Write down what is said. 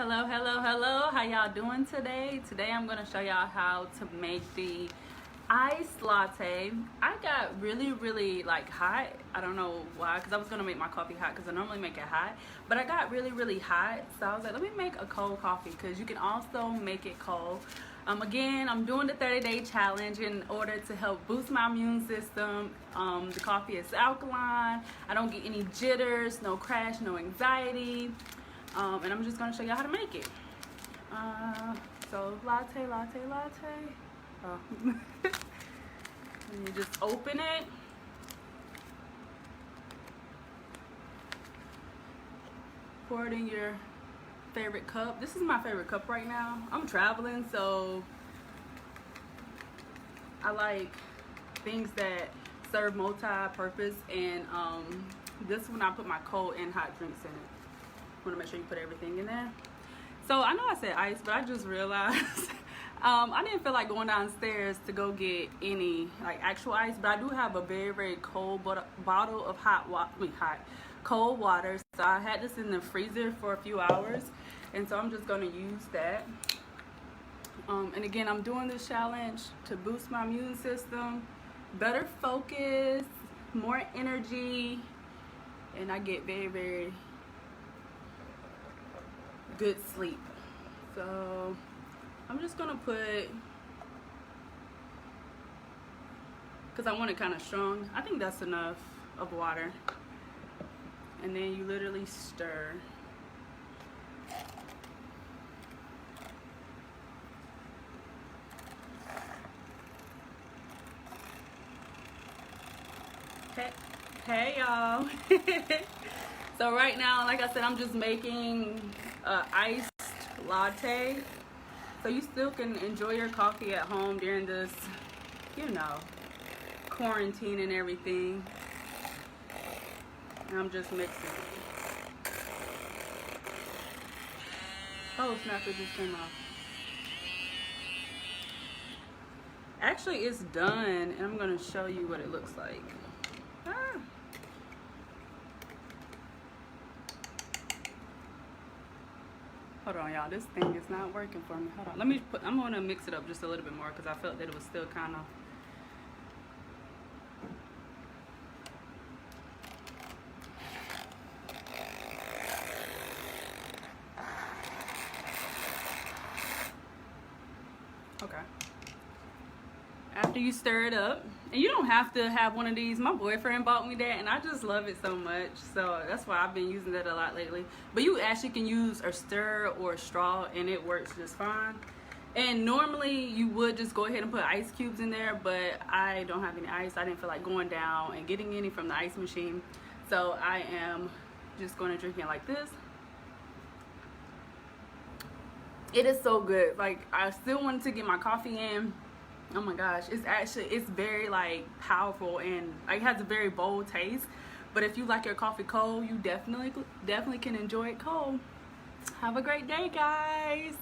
Hello, how y'all doing today? Today I'm going to show y'all how to make the iced latte. I got really like hot. I don't know why, because I was going to make my coffee hot because I normally make it hot, but I got really hot, so I was like, let me make a cold coffee because you can also make it cold. Again, I'm doing the 30-day challenge in order to help boost my immune system. The coffee is alkaline. I don't get any jitters, no crash, no anxiety. And I'm just going to show you how to make it. So latte. Oh. And you just open it. Pour it in your favorite cup. This is my favorite cup right now. I'm traveling, so I like things that serve multi-purpose, and this one I put my cold and hot drinks in it. Want to make sure you put everything in there. So I know I said ice, but I just realized I didn't feel like going downstairs to go get any like actual ice, but I do have a very cold bottle of cold water. So I had this in the freezer for a few hours, and so I'm just going to use that. And again, I'm doing this challenge to boost my immune system, better focus, more energy, and I get very good sleep. So I'm just gonna put, because I want it kind of strong, I think that's enough of water, and then you literally stir. Hey y'all. So right now, like I said, I'm just making iced latte, so you still can enjoy your coffee at home during this, you know, quarantine and everything. And I'm just mixing it. Oh snap, it just came off. Actually, it's done, and I'm gonna show you what it looks like. Hold on, y'all. This thing is not working for me. Hold on. I'm going to mix it up just a little bit more because I felt that it was still kind of. Okay. After you stir it up, and you don't have to have one of these. My boyfriend bought me that, and I just love it so much, so that's why I've been using that a lot lately. But you actually can use a stir or a straw, and it works just fine. And normally you would just go ahead and put ice cubes in there, but I don't have any ice. I didn't feel like going down and getting any from the ice machine, so I am just going to drink it like this. It is so good. Like, I still wanted to get my coffee in. Oh my gosh, it's very like powerful, and like, it has a very bold taste. But if you like your coffee cold, you definitely can enjoy it cold. Have a great day, guys.